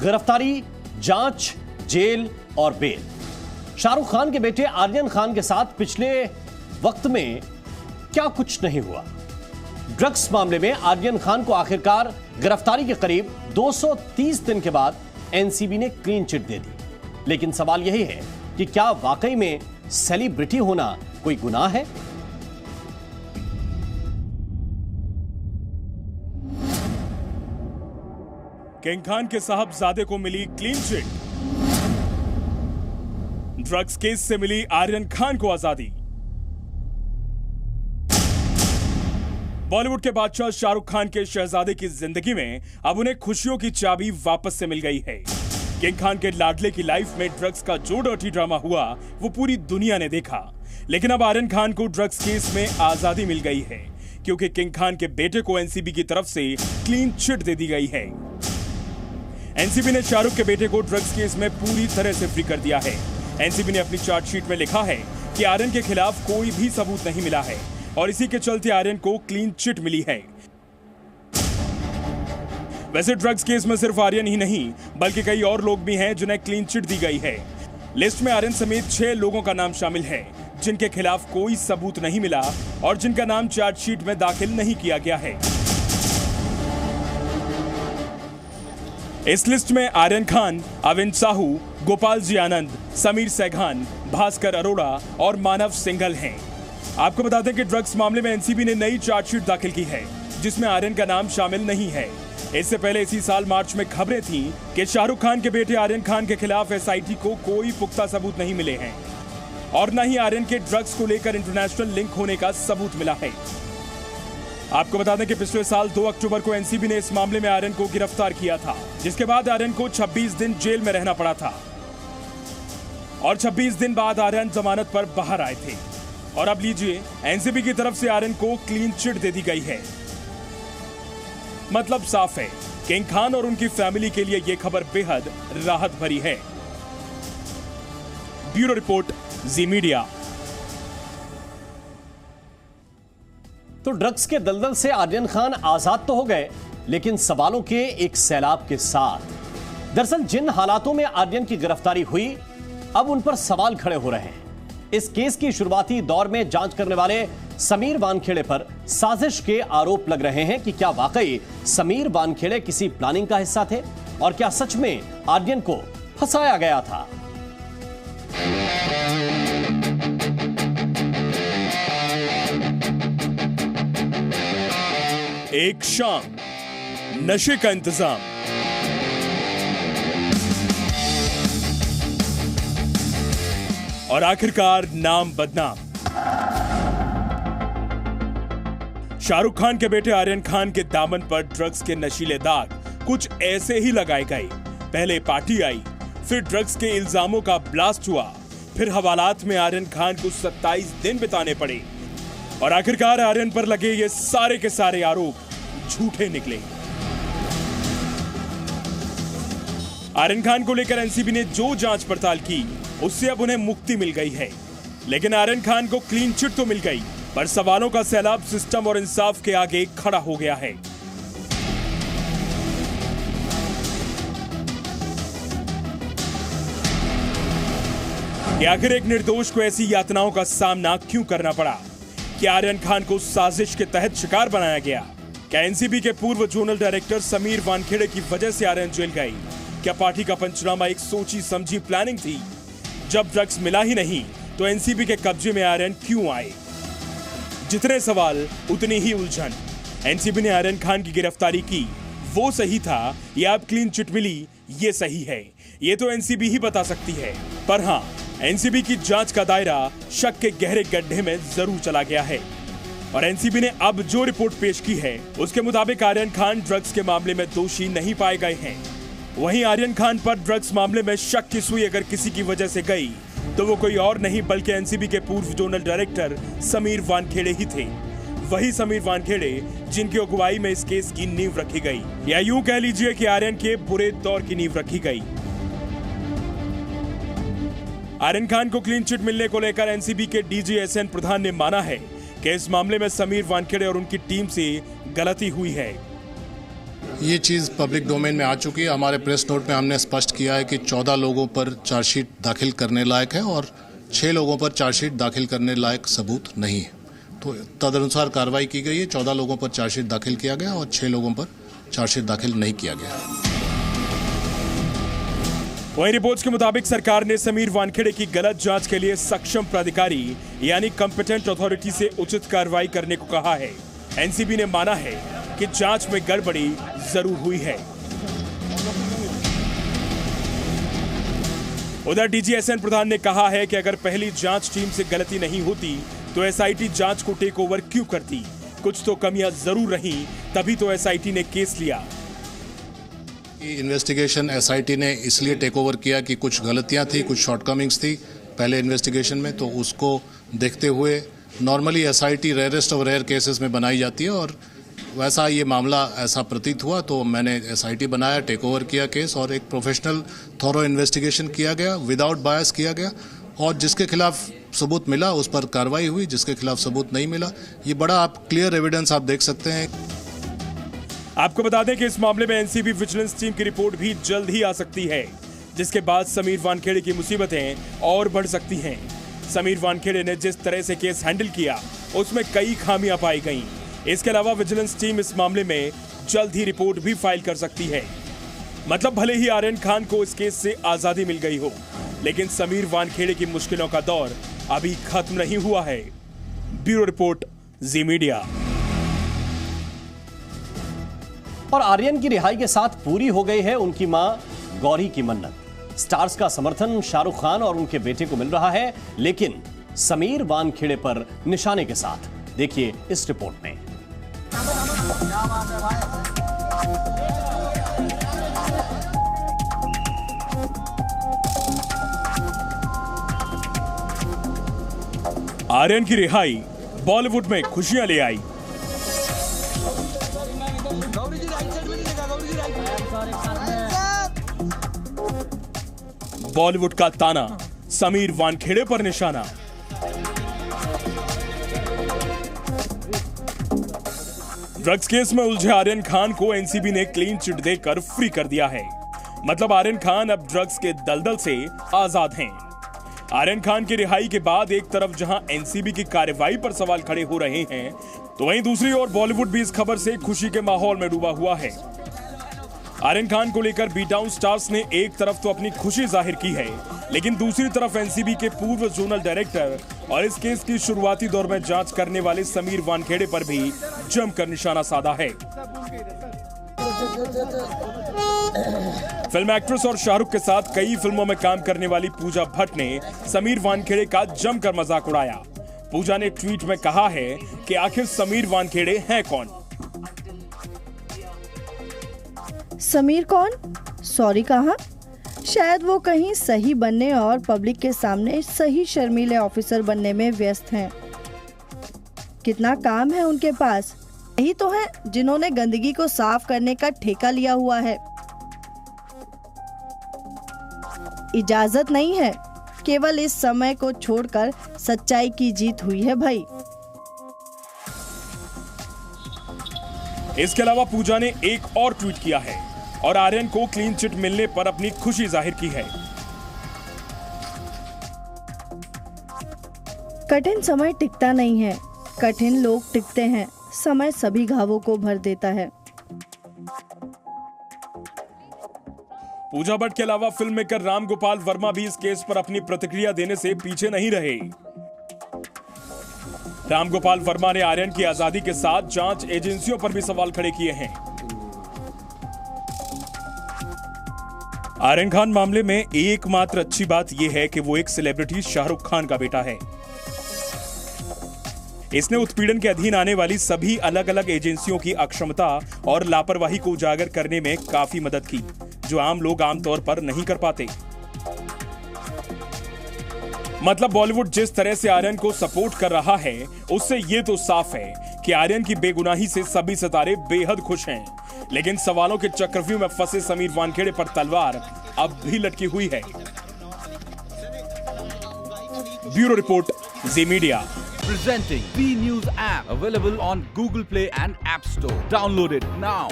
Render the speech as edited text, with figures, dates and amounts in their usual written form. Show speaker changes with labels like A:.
A: गिरफ्तारी, जांच, जेल और बेल। शाहरुख खान के बेटे आर्यन खान के साथ पिछले वक्त में क्या कुछ नहीं हुआ। ड्रग्स मामले में आर्यन खान को आखिरकार गिरफ्तारी के करीब 230 दिन के बाद एनसीबी ने क्लीन चिट दे दी। लेकिन सवाल यही है कि क्या वाकई में सेलिब्रिटी होना कोई गुनाह है?
B: किंग खान के साहबजादे को मिली क्लीन चिट। ड्रग्स केस से मिली आर्यन खान को आजादी। बॉलीवुड के बादशाह शाहरुख खान के शहजादे की जिंदगी में अब उन्हें खुशियों की चाबी वापस से मिल गई है। किंग खान के लाडले की लाइफ में ड्रग्स का जो डर्टी ड्रामा हुआ वो पूरी दुनिया ने देखा। लेकिन अब आर्यन खान को ड्रग्स केस में आजादी मिल गई है, क्योंकि किंग खान के बेटे को एनसीबी की तरफ से क्लीन चिट दे दी गई है। एनसीबी ने शाहरुख के बेटे को ड्रग्स केस में पूरी तरह से फ्री कर दिया है। एनसीबी ने अपनी चार्जशीट में लिखा है कि आर्यन के खिलाफ कोई भी सबूत नहीं मिला है और इसी के चलते आर्यन को क्लीन चिट मिली है। वैसे ड्रग्स केस में सिर्फ आर्यन ही नहीं बल्कि कई और लोग भी हैं जिन्हें क्लीन चिट दी गई है। लिस्ट में आर्यन समेत 6 लोगों का नाम शामिल है जिनके खिलाफ कोई सबूत नहीं मिला और जिनका नाम चार्जशीट में दाखिल नहीं किया गया है। इस लिस्ट में आर्यन खान, अविन साहू, गोपाल जी आनंद, समीर सैघान, भास्कर अरोड़ा और मानव सिंघल हैं। आपको बता दें कि ड्रग्स मामले में एनसीबी ने नई चार्जशीट दाखिल की है जिसमें आर्यन का नाम शामिल नहीं है। इससे पहले इसी साल मार्च में खबरें थीं कि शाहरुख खान के बेटे आर्यन खान के खिलाफ एसआईटी को कोई पुख्ता सबूत नहीं मिले हैं और न ही आर्यन के ड्रग्स को लेकर इंटरनेशनल लिंक होने का सबूत मिला है। आपको बता दें कि पिछले साल 2 अक्टूबर को एनसीबी ने इस मामले में आर्यन को गिरफ्तार किया था, जिसके बाद आर्यन को 26 दिन जेल में रहना पड़ा था और 26 दिन बाद आर्यन जमानत पर बाहर आए थे। और अब लीजिए, एनसीबी की तरफ से आर्यन को क्लीन चिट दे दी गई है। मतलब साफ है, किंग खान और उनकी फैमिली के लिए यह खबर बेहद राहत भरी है। ब्यूरो रिपोर्ट, जी मीडिया।
A: तो ड्रग्स के दलदल से आर्यन खान आजाद तो हो गए, लेकिन सवालों के एक सैलाब के साथ। दरअसल जिन हालातों में आर्यन की गिरफ्तारी हुई, अब उन पर सवाल खड़े हो रहे हैं। इस केस की शुरुआती दौर में जांच करने वाले समीर वानखेड़े पर साजिश के आरोप लग रहे हैं कि क्या वाकई समीर वानखेड़े किसी प्लानिंग का हिस्सा थे और क्या सच में आर्यन को फंसाया गया था।
B: एक शाम, नशे का इंतजाम, और आखिरकार नाम बदनाम। शाहरुख खान के बेटे आर्यन खान के दामन पर ड्रग्स के नशीले दाग कुछ ऐसे ही लगाए गए। पहले पार्टी आई, फिर ड्रग्स के इल्जामों का ब्लास्ट हुआ, फिर हवालात में आर्यन खान को 27 दिन बिताने पड़े और आखिरकार आर्यन पर लगे ये सारे के सारे आरोप झूठे निकले। आर्यन खान को लेकर एनसीबी ने जो जांच पड़ताल की उससे अब उन्हें मुक्ति मिल गई है। लेकिन आर्यन खान को क्लीन चिट तो मिल गई, पर सवालों का सैलाब सिस्टम और इंसाफ के आगे खड़ा हो गया है। कि आखिर एक निर्दोष को ऐसी यातनाओं का सामना क्यों करना पड़ा? क्या आर्यन खान को साजिश के तहत शिकार बनाया गया? क्या एनसीबी के पूर्व जोनल डायरेक्टर समीर वानखेड़े की वजह से आर्यन जेल गए? क्या पार्टी का पंचनामा एक सोची समझी प्लानिंग थी? जब ड्रग्स मिला ही नहीं तो एनसीबी के कब्जे में आर्यन क्यों आए? जितने सवाल उतनी ही उलझन। एनसीबी ने आर्यन खान की गिरफ्तारी की, वो सही था या अब क्लीन चिट मिली, ये सही है? ये तो एनसीबी ही बता सकती है। पर हाँ, एनसीबी की जांच का दायरा शक के गहरे गड्ढे में जरूर चला गया है और एनसीबी ने अब जो रिपोर्ट पेश की है उसके मुताबिक आर्यन खान ड्रग्स के मामले में दोषी नहीं पाए गए हैं। वहीं आर्यन खान पर ड्रग्स मामले में शक की सुई अगर किसी की वजह से गई तो वो कोई और नहीं बल्कि एनसीबी के पूर्व जोनल डायरेक्टर समीर वानखेड़े ही थे। वही समीर वानखेड़े जिनकी अगुवाई में इस केस की नींव रखी गई, या यूं कह लीजिए कि आर्यन के बुरे दौर की नींव रखी गई। आर्यन खान को क्लीन चिट मिलने को लेकर एनसीबी के डीजी एसएन प्रधान ने माना है कि इस मामले में समीर वानखेड़े और उनकी टीम से गलती हुई है।
C: ये चीज़ पब्लिक डोमेन में आ चुकी है। हमारे प्रेस नोट में हमने स्पष्ट किया है कि 14 लोगों पर चार्जशीट दाखिल करने लायक है और 6 लोगों पर चार्जशीट दाखिल करने लायक सबूत नहीं है। तो तदनुसार कार्रवाई की गई है। 14 लोगों पर चार्जशीट दाखिल किया गया और 6 लोगों पर चार्जशीट दाखिल नहीं किया गया।
B: वहीं रिपोर्ट्स के मुताबिक सरकार ने समीर वानखेड़े की गलत जांच के लिए सक्षम प्राधिकारी यानी कॉम्पिटेंट अथॉरिटी से उचित कार्रवाई करने को कहा है। एनसीबी ने माना है कि जांच में गड़बड़ी जरूर हुई है। उधर डीजी एसएन प्रधान ने कहा है कि अगर पहली जांच टीम से गलती नहीं होती तो एसआईटी जांच को टेक ओवर क्यों करती। कुछ तो कमियां जरूर रहीं, तभी तो एसआईटी ने केस लिया।
C: इन्वेस्टिगेशन एसआईटी ने इसलिए टेक ओवर किया कि कुछ गलतियां थी, कुछ शॉर्टकमिंग्स थी पहले इन्वेस्टिगेशन में, तो उसको देखते हुए normally SIT rarest of rare cases में बनाई जाती है और वैसा ये मामला ऐसा प्रतीत हुआ तो मैंने एसआईटी बनाया, टेक ओवर किया केस और एक प्रोफेशनल थॉरो इन्वेस्टिगेशन किया गया, विदाउट बायस किया गया और जिसके खिलाफ सबूत मिला उस पर कार्रवाई हुई, जिसके खिलाफ सबूत नहीं मिला। ये बड़ा आप क्लियर एविडेंस आप देख सकते हैं।
B: आपको बता दें कि इस मामले में एनसीबी विजिलेंस टीम की रिपोर्ट भी जल्द ही आ सकती है, जिसके बाद समीर वानखेड़े की मुसीबतें और बढ़ सकती हैं। समीर वानखेड़े ने जिस तरह से केस हैंडल किया उसमें कई खामियां पाई गईं। इसके अलावा विजिलेंस टीम इस मामले में जल्द ही रिपोर्ट भी फाइल कर सकती है। मतलब भले ही आर्यन खान को इस केस से आजादी मिल गई हो, लेकिन समीर वानखेड़े की मुश्किलों का दौर अभी खत्म नहीं हुआ है। ब्यूरो रिपोर्ट, जी मीडिया।
A: और आर्यन की रिहाई के साथ पूरी हो गई है उनकी मां गौरी की मन्नत। स्टार्स का समर्थन शाहरुख खान और उनके बेटे को मिल रहा है, लेकिन समीर वानखेड़े पर निशाने के साथ। देखिए इस रिपोर्ट में।
B: आर्यन की रिहाई बॉलीवुड में खुशियां ले आई। बॉलीवुड का ताना, समीर वानखेड़े पर निशाना। ड्रग्स केस में उलझे आर्यन खान को एनसीबी ने क्लीन चिट देकर फ्री कर दिया है। मतलब आर्यन खान अब ड्रग्स के दलदल से आजाद हैं। आर्यन खान की रिहाई के बाद एक तरफ जहां एनसीबी की कार्रवाई पर सवाल खड़े हो रहे हैं, तो वहीं दूसरी ओर बॉलीवुड भी इस खबर से खुशी के माहौल में डूबा हुआ है। आर्यन खान को लेकर बी टाउन स्टार्स ने एक तरफ तो अपनी खुशी जाहिर की है, लेकिन दूसरी तरफ एनसीबी के पूर्व जोनल डायरेक्टर और इस केस की शुरुआती दौर में जांच करने वाले समीर वानखेड़े पर भी जमकर निशाना साधा है। फिल्म एक्ट्रेस और शाहरुख के साथ कई फिल्मों में काम करने वाली पूजा भट्ट ने समीर वानखेड़े का जमकर मजाक उड़ाया। पूजा ने ट्वीट में कहा है कि आखिर समीर वानखेड़े हैं कौन?
D: समीर कौन? सॉरी कहाँ? शायद वो कहीं सही बनने और पब्लिक के सामने सही शर्मीले ऑफिसर बनने में व्यस्त हैं। कितना काम है उनके पास। यही तो है जिन्होंने गंदगी को साफ करने का ठेका लिया हुआ है। इजाजत नहीं है, केवल इस समय को छोड़कर सच्चाई की जीत हुई है भाई।
B: इसके अलावा पूजा ने एक और ट्वीट किया है और आर्यन को क्लीन चिट मिलने पर अपनी खुशी जाहिर की है।
D: कठिन समय टिकता नहीं है, कठिन लोग टिकते हैं। समय सभी घावों को भर देता है।
B: पूजा भट्ट के अलावा फिल्म मेकर राम गोपाल वर्मा भी इस केस पर अपनी प्रतिक्रिया देने से पीछे नहीं रहे। राम गोपाल वर्मा ने आर्यन की आजादी के साथ जांच एजेंसियों पर भी सवाल खड़े किए हैं। आर्यन खान मामले में एकमात्र अच्छी बात यह है कि वो एक सेलिब्रिटी शाहरुख खान का बेटा है। इसने उत्पीड़न के अधीन आने वाली सभी अलग अलग एजेंसियों की अक्षमता और लापरवाही को उजागर करने में काफी मदद की, जो आम लोग आमतौर पर नहीं कर पाते। मतलब बॉलीवुड जिस तरह से आर्यन को सपोर्ट कर रहा है, उससे ये तो साफ है कि आर्यन की बेगुनाही से सभी सितारे बेहद खुश हैं। लेकिन सवालों के चक्रव्यूह में फंसे समीर वानखेड़े पर तलवार अब भी लटकी हुई है। Bureau report, ji media.
E: Presenting B News app, available on Google Play and App Store. Download it now.